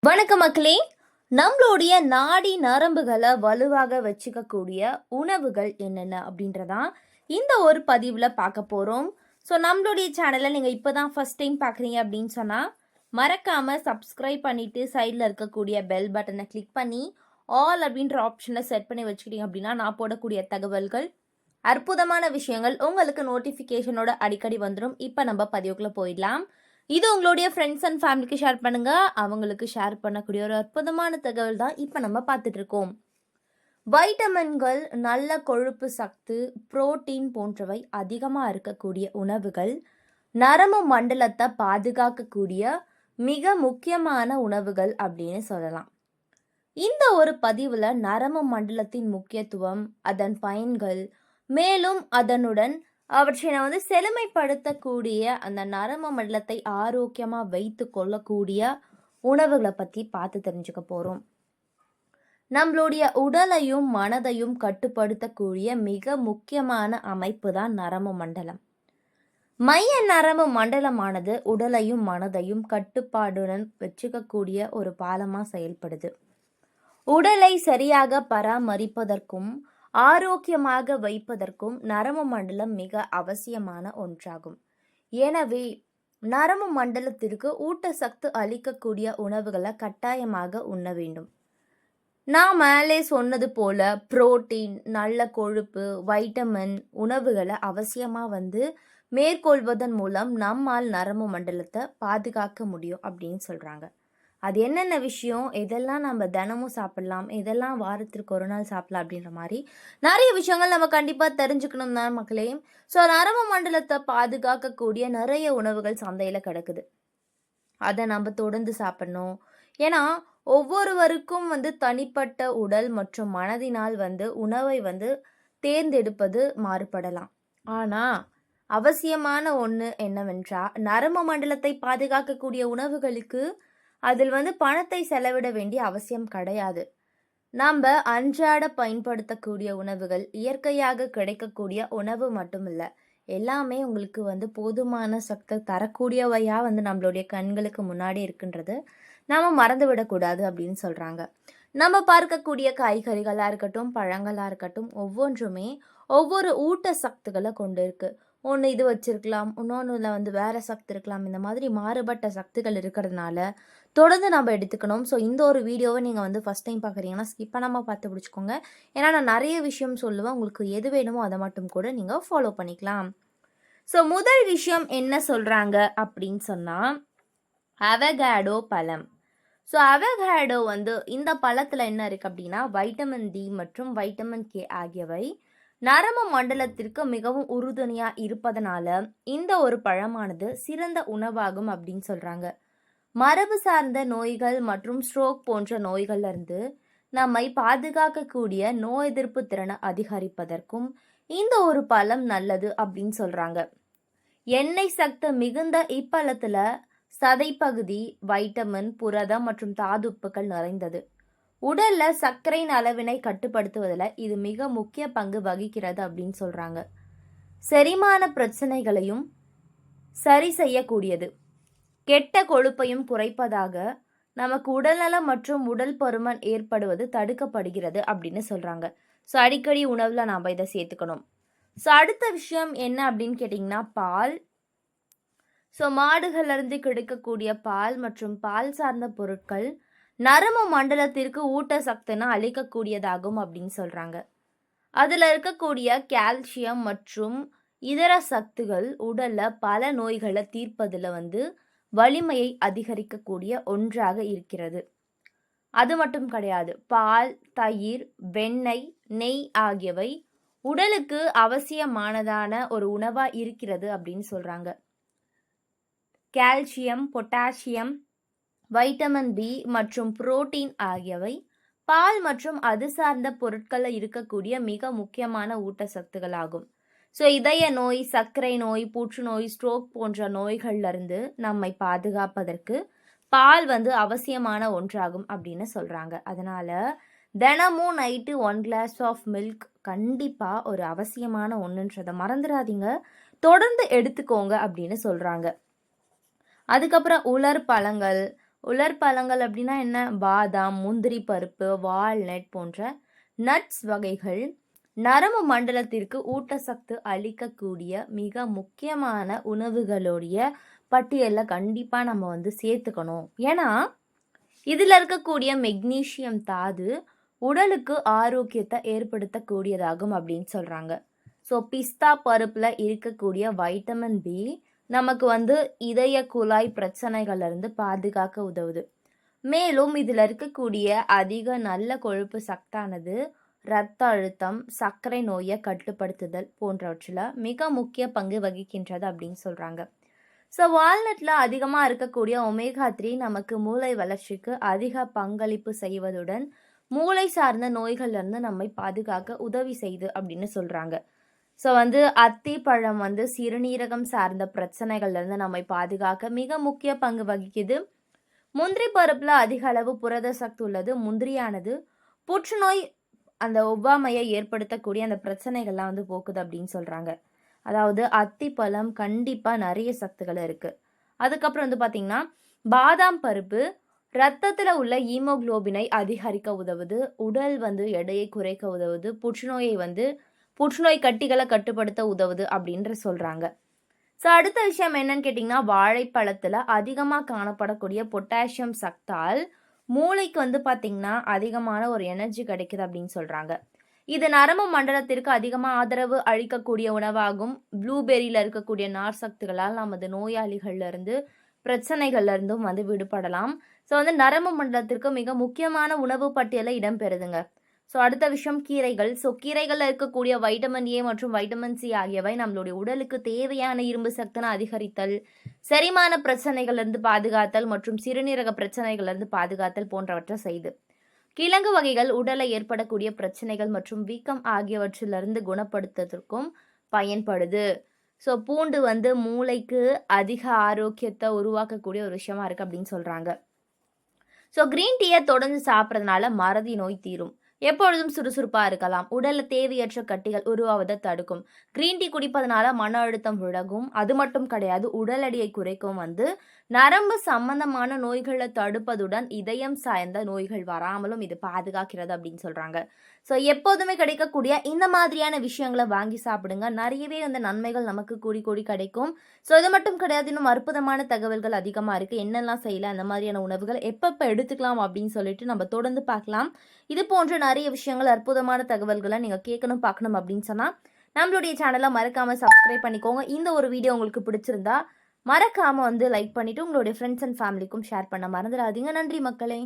வணக்கம் மக்களே. நம்மளுடைய நாடி நரம்புகளை வலுவாக வச்சுக்கக்கூடிய உணவுகள் என்னென்ன அப்படின்றதான் இந்த ஒரு பதிவில் பார்க்க போகிறோம். ஸோ நம்மளுடைய சேனலை நீங்கள் இப்போ தான் ஃபஸ்ட் டைம் பார்க்குறீங்க அப்படின்னு சொன்னால் மறக்காமல் சப்ஸ்கிரைப் பண்ணிவிட்டு சைடில் இருக்கக்கூடிய பெல் பட்டனை கிளிக் பண்ணி ஆல் அப்படின்ற ஆப்ஷனை செட் பண்ணி வச்சுக்கிட்டீங்க அப்படின்னா நான் போடக்கூடிய தகவல்கள் அற்புதமான விஷயங்கள் உங்களுக்கு நோட்டிஃபிகேஷனோட அடிக்கடி வந்துடும். இப்போ நம்ம பதிவுக்குள்ளே போயிடலாம். இது உங்களுடைய ஃப்ரெண்ட்ஸ் அண்ட் ஃபேமிலிக்கு ஷேர் பண்ணுங்க. அவங்களுக்கு ஷேர் பண்ணக்கூடிய ஒரு அற்புதமான தகவல் தான் இப்போ நம்ம பார்த்துட்டு இருக்கோம். வைட்டமின்கள், நல்ல கொழுப்பு சத்து, புரோட்டீன் போன்றவை அதிகமாக இருக்கக்கூடிய உணவுகள் நரம்பு மண்டலத்தை பாதுகாக்கக்கூடிய மிக முக்கியமான உணவுகள் அப்படின்னு சொல்லலாம். இந்த ஒரு பதிவில் நரம்பு மண்டலத்தின் முக்கியத்துவம், அதன் பயன்கள், மேலும் அதனுடன் அவற்றை நான் செழுமைப்படுத்தக்கூடிய அந்த நரம்பு மண்டலத்தை ஆரோக்கியமாக வைத்து கொள்ளக்கூடிய உணவுகளை பற்றி பார்த்து தெரிஞ்சுக்க போகிறோம். நம்மளுடைய உடலையும் மனதையும் கட்டுப்படுத்தக்கூடிய மிக முக்கியமான அமைப்பு தான் நரம்பு மண்டலம். மைய நரம்பு மண்டலமானது உடலையும் மனதையும் கட்டுப்பாடுடன் வச்சுக்கக்கூடிய ஒரு பாலமாக செயல்படுது. உடலை சரியாக பராமரிப்பதற்கும் ஆரோக்கியமாக வைப்பதற்கும் நரம்பு மண்டலம் மிக அவசியமான ஒன்றாகும். எனவே நரம்பு மண்டலத்திற்கு ஊட்டச்சத்து அளிக்கக்கூடிய உணவுகளை கட்டாயமாக உண்ண வேண்டும். நான் மேலே சொன்னது போல புரோட்டீன், நல்ல கொழுப்பு, வைட்டமின் உணவுகளை அவசியமாக மேற்கொள்வதன் மூலம் நம்மால் நரம்பு மண்டலத்தை பாதுகாக்க முடியும் அப்படின்னு சொல்கிறாங்க. அது என்னென்ன விஷயம், எதெல்லாம் நம்ம தினமும் சாப்பிடலாம், எதெல்லாம் வாரத்திற்கு ஒரு நாள் சாப்பிடலாம் அப்படின்ற மாதிரி நிறைய விஷயங்கள் நம்ம கண்டிப்பாக தெரிஞ்சுக்கணும் தான் மக்களே. ஸோ நரம்பு மண்டலத்தை பாதுகாக்கக்கூடிய நிறைய உணவுகள் சந்தையில் கிடக்குது. அதை நம்ம தொடர்ந்து சாப்பிடணும். ஏன்னா ஒவ்வொருவருக்கும் தனிப்பட்ட உடல் மற்றும் மனதினால் உணவை தேர்ந்தெடுப்பது மாறுபடலாம். ஆனால் அவசியமான ஒன்று என்னவென்றால் நரம்பு மண்டலத்தை பாதுகாக்கக்கூடிய உணவுகளுக்கு அதில் பணத்தை செலவிட வேண்டிய அவசியம் கிடையாது. நம்ம அன்றாட பயன்படுத்தக்கூடிய உணவுகள், இயற்கையாக கிடைக்கக்கூடிய உணவு மட்டும் இல்லை, எல்லாமே உங்களுக்கு போதுமான சக்தி தரக்கூடியவையாக நம்மளுடைய கண்களுக்கு முன்னாடி இருக்குன்றது நம்ம மறந்து விடக்கூடாது அப்படின்னு சொல்கிறாங்க. நம்ம பார்க்கக்கூடிய காய்கறிகளாக இருக்கட்டும், பழங்களாக இருக்கட்டும், ஒவ்வொன்றுமே ஒவ்வொரு ஊட்டச்சத்துக்களை கொண்டு இருக்கு. ஒன்று இது வச்சிருக்கலாம், இன்னொன்றுல வேற சக்தி இருக்கலாம். இந்த மாதிரி மாறுபட்ட சக்திகள் இருக்கிறதுனால தொடர்ந்து நம்ம எடுத்துக்கணும். ஸோ இந்த ஒரு வீடியோவை நீங்கள் ஃபஸ்ட் டைம் பார்க்குறீங்கன்னா ஸ்கிப் பண்ணாமல் பார்த்து பிடிச்சிக்கோங்க. ஏன்னா நான் நிறைய விஷயம் சொல்லுவேன், உங்களுக்கு எது வேணுமோ அதை மட்டும் கூட நீங்கள் ஃபாலோ பண்ணிக்கலாம். ஸோ முதல் விஷயம் என்ன சொல்கிறாங்க அப்படின்னு சொன்னால் அவகாடோ பழம். ஸோ அவகாடோ இந்த பழத்தில் என்ன இருக்குது அப்படின்னா வைட்டமின் டி மற்றும் வைட்டமின் கே ஆகியவை நரம்பு மண்டலத்திற்கு மிகவும் உறுதுணையாக இருப்பதனால இந்த ஒரு பழமானது சிறந்த உணவாகும் அப்படின்னு சொல்கிறாங்க. மரபு சார்ந்த நோய்கள் மற்றும் ஸ்ட்ரோக் போன்ற நோய்கள்லேருந்து நம்மை பாதுகாக்கக்கூடிய நோய் எதிர்ப்பு திறனை அதிகரிப்பதற்கும் இந்த ஒரு பழம் நல்லது அப்படின்னு சொல்கிறாங்க. எண்ணெய் சக்தி மிகுந்த இப்பழத்தில் சதைப்பகுதி, வைட்டமின், புரதம் மற்றும் தாதுப்புகள் நிறைந்தது. உடல்ல சர்க்கரையின் அளவினை கட்டுப்படுத்துவதில் இது மிக முக்கிய பங்கு வகிக்கிறது அப்படின்னு சொல்கிறாங்க. செரிமான பிரச்சனைகளையும் சரி செய்யக்கூடியது, கெட்ட கொழுப்பையும் குறைப்பதாக, நமக்கு உடல்நலம் மற்றும் உடல் பருமன் ஏற்படுவது தடுக்கப்படுகிறது அப்படின்னு சொல்கிறாங்க. ஸோ அடிக்கடி உணவில் நாம் இதை சேர்த்துக்கணும். ஸோ அடுத்த விஷயம் என்ன அப்படின்னு கேட்டிங்கன்னா பால். ஸோ மாடுகள்லேருந்து கிடைக்கக்கூடிய பால் மற்றும் பால் சார்ந்த பொருட்கள் நரம்பு மண்டலத்திற்கு ஊட்டச்சத்துனா அளிக்கக்கூடியதாகும் அப்படின்னு சொல்கிறாங்க. அதில் இருக்கக்கூடிய கால்சியம் மற்றும் இதர சத்துகள் உடலில் பல நோய்களை தீர்ப்பதில் வலிமையை அதிகரிக்கக்கூடிய ஒன்றாக இருக்கிறது. அது மட்டும் கிடையாது, பால், தயிர், வெண்ணெய், நெய் ஆகியவை உடலுக்கு அவசியமானதான ஒரு உணவாக இருக்கிறது அப்படின்னு சொல்கிறாங்க. கால்சியம், பொட்டாசியம், வைட்டமின் பி மற்றும் புரோட்டீன் ஆகியவை பால் மற்றும் அது சார்ந்த பொருட்களில் இருக்கக்கூடிய மிக முக்கியமான ஊட்டச்சத்துகளாகும். ஸோ இதய நோய், சர்க்கரை நோய், புற்றுநோய், ஸ்ட்ரோக் போன்ற நோய்கள்லேருந்து நம்மை பாதுகாப்பதற்கு பால் அவசியமான ஒன்றாகும் அப்படின்னு சொல்கிறாங்க. அதனால் தினமும் நைட்டு 1 கிளாஸ் ஆஃப் மில்க் கண்டிப்பாக ஒரு அவசியமான ஒன்றுன்றதை மறந்துடாதீங்க, தொடர்ந்து எடுத்துக்கோங்க அப்படின்னு சொல்கிறாங்க. அதுக்கப்புறம் உலர் பழங்கள், உலர் பழங்கள் அப்படின்னா என்ன? பாதாம், முந்திரி பருப்பு, வால்நட் போன்ற நட்ஸ் வகைகள் நரம்பு மண்டலத்திற்கு ஊட்டச்சத்து அளிக்கக்கூடிய மிக முக்கியமான உணவுகளுடைய பட்டியலில் கண்டிப்பாக நம்ம வந்து சேர்த்துக்கணும். ஏன்னா இதில் இருக்கக்கூடிய மெக்னீசியம் தாது உடலுக்கு ஆரோக்கியத்தை ஏற்படுத்தக்கூடியதாகும் அப்படின்னு சொல்கிறாங்க. ஸோ பிஸ்தா பருப்பில் இருக்கக்கூடிய வைட்டமின் பி நமக்கு வந்து இதய குழாய் பிரச்சனைகள்லேருந்து பாதுகாக்க உதவுது. மேலும் இதில் இருக்கக்கூடிய அதிக நல்ல கொழுப்பு சத்தானது இரத்த அழுத்தம், சர்க்கரை நோயை கட்டுப்படுத்துதல் போன்றவற்றில் மிக முக்கிய பங்கு வகிக்கின்றது அப்படின்னு சொல்கிறாங்க. ஸோ வால்நட்டில் அதிகமாக இருக்கக்கூடிய ஒமேகா 3 நமக்கு மூளை வளர்ச்சிக்கு அதிக பங்களிப்பு செய்வதுடன் மூளை சார்ந்த நோய்கள்லேருந்து நம்மை பாதுகாக்க உதவி செய்யுது அப்படின்னு சொல்கிறாங்க. ஸோ வந்து அத்திப்பழம் வந்து சிறுநீரகம் சார்ந்த பிரச்சனைகள்லேருந்து நம்மை பாதுகாக்க மிக முக்கிய பங்கு வகிக்குது. முந்திரி பருப்பில் அதிக அளவு புரத சக்தி உள்ளது. முந்திரியானது புற்றுநோய் அந்த ஒவ்வாமையை ஏற்படுத்தக்கூடிய அந்த பிரச்சனைகள்லாம் வந்து போக்குது அப்படின்னு சொல்கிறாங்க. அதாவது அத்திப்பழம் கண்டிப்பாக நிறைய சத்துக்கள் இருக்குது. அதுக்கப்புறம் வந்து பார்த்திங்கன்னா பாதாம் பருப்பு ரத்தத்தில் உள்ள ஈமோக்ளோபினை அதிகரிக்க உதவுது. உடல் வந்து எடையை குறைக்க உதவுது. புற்றுநோய் கட்டிகளை கட்டுப்படுத்த உதவுது அப்படின்ற சொல்கிறாங்க. ஸோ அடுத்த விஷயம் என்னன்னு கேட்டிங்கன்னா வாழைப்பழத்தில் அதிகமாக காணப்படக்கூடிய பொட்டாசியம் சத்தால் மூளைக்கு வந்து பார்த்திங்கன்னா அதிகமான ஒரு எனர்ஜி கிடைக்குது அப்படின்னு சொல்கிறாங்க. இது நரம்பு மண்டலத்திற்கு அதிகமாக ஆதரவு அளிக்கக்கூடிய உணவாகும். ப்ளூபெரியில் இருக்கக்கூடிய நார் சத்துக்களால் நமது நோயாளிகள்லேருந்து பிரச்சனைகள்லேருந்தும் வந்து விடுபடலாம். ஸோ வந்து நரம்பு மண்டலத்திற்கு மிக முக்கியமான உணவு பட்டியலில் இடம்பெறுதுங்க. ஸோ அடுத்த விஷயம் கீரைகள். ஸோ கீரைகளில் இருக்கக்கூடிய வைட்டமின் ஏ மற்றும் வைட்டமின் சி ஆகியவை நம்மளுடைய உடலுக்கு தேவையான இரும்பு சக்தினை அதிகரித்தல், செரிமான பிரச்சனைகள்லேருந்து பாதுகாத்தல் மற்றும் சிறுநீரக பிரச்சனைகள்லேருந்து பாதுகாத்தல் போன்றவற்றை செய்யுது. கிழங்கு வகைகள் உடலை ஏற்படக்கூடிய பிரச்சனைகள் மற்றும் வீக்கம் ஆகியவற்றிலிருந்து குணப்படுத்துவதற்கும் பயன்படுது. ஸோ பூண்டு வந்து மூளைக்கு அதிக ஆரோக்கியத்தை உருவாக்கக்கூடிய ஒரு விஷயமா இருக்குது அப்படின்னு சொல்கிறாங்க. ஸோ கிரீன் டீயை தொடர்ந்து சாப்பிட்றதுனால மறதி நோய் தீரும். எப்பொழுதும் சுறுசுறுப்பாக இருக்கலாம். உடலில் தேவையற்ற கட்டிகள் உருவாவதை தடுக்கும். கிரீன் டீ குடிப்பதனால மன அழுத்தம் விலகும். அது மட்டும் கிடையாது, உடல் எடையை குறைக்கும். வந்து நரம்பு சம்பந்தமான நோய்களை தடுப்பதுடன் இதயம் சார்ந்த நோய்கள் வராமலும் இது பாதுகாக்கிறது அப்படின்னு சொல்கிறாங்க. ஸோ எப்போதுமே கிடைக்கக்கூடிய இந்த மாதிரியான விஷயங்களை வாங்கி சாப்பிடுங்க. நிறையவே வந்து நன்மைகள் நமக்கு கூடி கூடி கிடைக்கும். ஸோ இது மட்டும் கிடையாது, இன்னும் அற்புதமான தகவல்கள் அதிகமாக இருக்குது. என்னெல்லாம் செய்யலாம், அந்த மாதிரியான உணவுகள் எப்பப்போ எடுத்துக்கலாம் அப்படின்னு சொல்லிட்டு நம்ம தொடர்ந்து பார்க்கலாம். இது போன்ற நிறைய விஷயங்கள் அற்புதமான தகவல்களை நீங்கள் கேட்கணும் பார்க்கணும் அப்படின்னு சொன்னால் நம்மளுடைய சேனலை மறக்காமல் சப்ஸ்கிரைப் பண்ணிக்கோங்க. இந்த ஒரு வீடியோ உங்களுக்கு பிடிச்சிருந்தா மறக்காமல் வந்து லைக் பண்ணிவிட்டு உங்களுடைய ஃப்ரெண்ட்ஸ் அண்ட் ஃபேமிலிக்கும் ஷேர் பண்ண மறந்துடாதீங்க. நன்றி மக்களே.